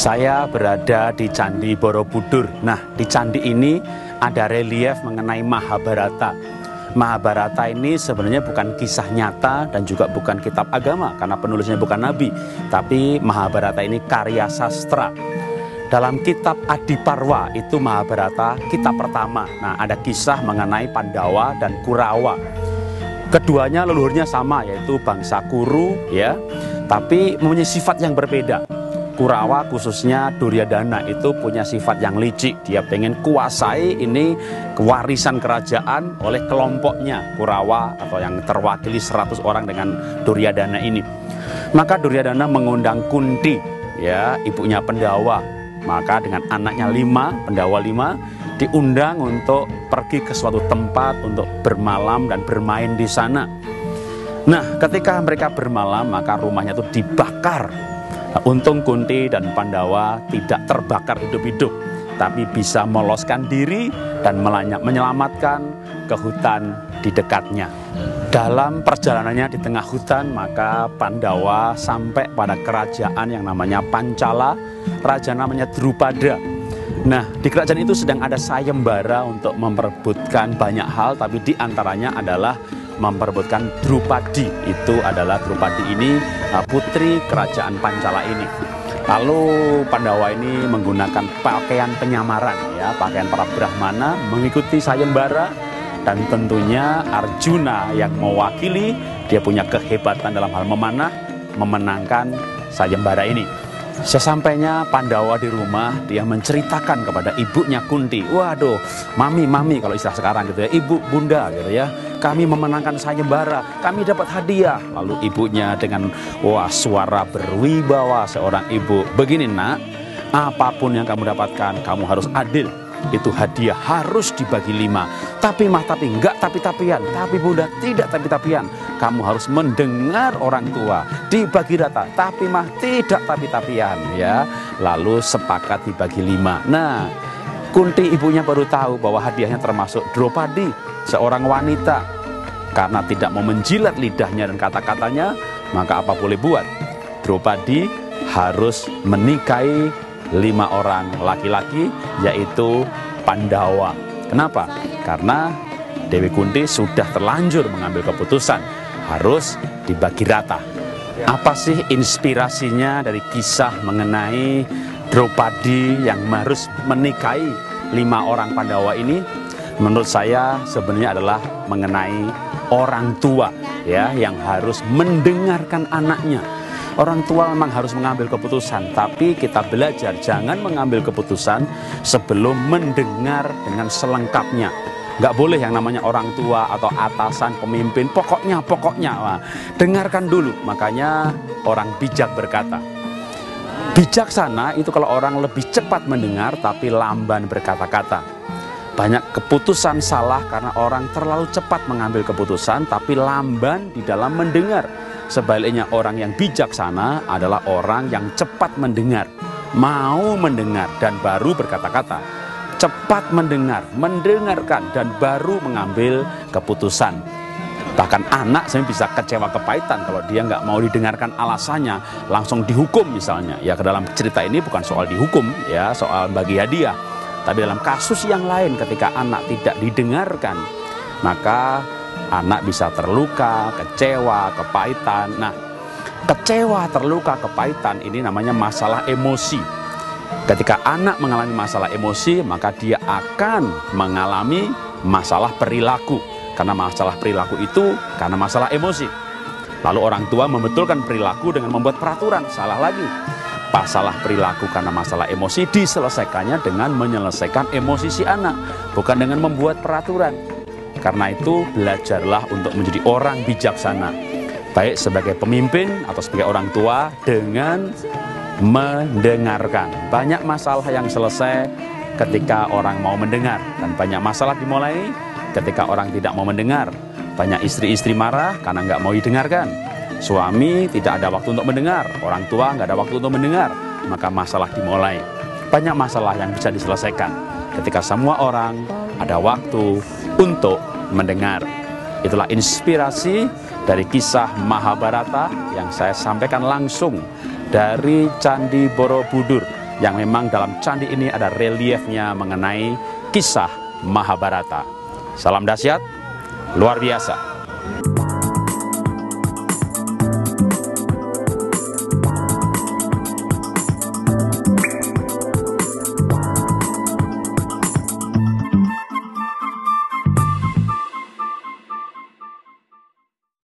Saya berada di Candi Borobudur. Nah, di candi ini ada relief mengenai Mahabharata. Mahabharata ini sebenarnya bukan kisah nyata dan juga bukan kitab agama karena penulisnya bukan nabi, tapi Mahabharata ini karya sastra. Dalam kitab Adiparwa itu Mahabharata kitab pertama. Nah, ada kisah mengenai Pandawa dan Kurawa. Keduanya leluhurnya sama, yaitu bangsa Kuru, ya, tapi mempunyai sifat yang berbeda. Kurawa khususnya Duryodhana itu punya sifat yang licik. Dia pengen kuasai ini kewarisan kerajaan oleh kelompoknya Kurawa atau yang terwakili 100 orang dengan Duryodhana ini. Maka Duryodhana mengundang Kunti, ya, ibunya Pandawa. Maka dengan anaknya 5, Pandawa 5, diundang untuk pergi ke suatu tempat untuk bermalam dan bermain di sana. Nah, ketika mereka bermalam maka rumahnya itu dibakar. Nah, untung Kunti dan Pandawa tidak terbakar hidup-hidup, tapi bisa meloloskan diri dan menyelamatkan ke hutan di dekatnya. Dalam perjalanannya di tengah hutan, maka Pandawa sampai pada kerajaan yang namanya Pancala, raja namanya Drupada. Nah, di kerajaan itu sedang ada sayembara untuk memperebutkan banyak hal, tapi di antaranya adalah memperebutkan Drupadi. Itu adalah Drupadi ini putri kerajaan Pancala ini. Lalu Pandawa ini menggunakan pakaian penyamaran, ya, pakaian para Brahmana, mengikuti sayembara, dan tentunya Arjuna yang mewakili, dia punya kehebatan dalam hal memanah, memenangkan sayembara ini. Sesampainya Pandawa di rumah, dia menceritakan kepada ibunya Kunti, waduh, mami kalau istilah sekarang gitu ya, ibu, bunda gitu ya, kami memenangkan sayembara, kami dapat hadiah. Lalu ibunya dengan suara berwibawa seorang ibu, begini nak, apapun yang kamu dapatkan, kamu harus adil. Itu hadiah harus dibagi 5. Tapi enggak tapi-tapian. Tapi bunda tidak tapi-tapian. Kamu harus mendengar orang tua, dibagi rata. Tapi tidak tapi-tapian, ya. Lalu sepakat dibagi 5. Nah, Kunti ibunya baru tahu bahwa hadiahnya termasuk Draupadi, seorang wanita. Karena tidak mau menjilat lidahnya dan kata-katanya, maka apa boleh buat? Draupadi harus menikahi 5 orang laki-laki, yaitu Pandawa. Kenapa? Karena Dewi Kunti sudah terlanjur mengambil keputusan harus dibagi rata. Apa sih inspirasinya dari kisah mengenai Draupadi yang harus menikahi 5 orang Pandawa ini? Menurut saya sebenarnya adalah mengenai orang tua, ya, yang harus mendengarkan anaknya. Orang tua memang harus mengambil keputusan, tapi kita belajar jangan mengambil keputusan sebelum mendengar dengan selengkapnya. Nggak boleh yang namanya orang tua atau atasan, pemimpin, pokoknya. Wah, dengarkan dulu. Makanya orang bijak berkata, bijaksana itu kalau orang lebih cepat mendengar tapi lamban berkata-kata. Banyak keputusan salah karena orang terlalu cepat mengambil keputusan tapi lamban di dalam mendengar. Sebaliknya orang yang bijaksana adalah orang yang cepat mendengar, mau mendengar dan baru berkata-kata. Cepat mendengar, mendengarkan dan baru mengambil keputusan. Bahkan anak saya bisa kecewa kepahitan kalau dia nggak mau didengarkan alasannya, langsung dihukum misalnya. Ya, ke dalam cerita ini bukan soal dihukum, ya, soal bagi hadiah. Tapi dalam kasus yang lain ketika anak tidak didengarkan, maka anak bisa terluka, kecewa, kepahitan. Nah, kecewa, terluka, kepahitan ini namanya masalah emosi. Ketika anak mengalami masalah emosi, maka dia akan mengalami masalah perilaku. Karena masalah perilaku itu karena masalah emosi. Lalu orang tua membetulkan perilaku dengan membuat peraturan, salah lagi. Masalah perilaku karena masalah emosi diselesaikannya dengan menyelesaikan emosi si anak, bukan dengan membuat peraturan. Karena itu belajarlah untuk menjadi orang bijaksana, baik sebagai pemimpin atau sebagai orang tua, dengan mendengarkan. Banyak masalah yang selesai ketika orang mau mendengar, dan banyak masalah dimulai ketika orang tidak mau mendengar. Banyak istri-istri marah karena nggak mau didengarkan. Suami tidak ada waktu untuk mendengar, orang tua nggak ada waktu untuk mendengar, maka masalah dimulai. Banyak masalah yang bisa diselesaikan ketika semua orang ada waktu untuk mendengar. Itulah inspirasi dari kisah Mahabharata yang saya sampaikan langsung dari Candi Borobudur. yang memang dalam candi ini ada reliefnya mengenai kisah Mahabharata. Salam dahsyat, luar biasa.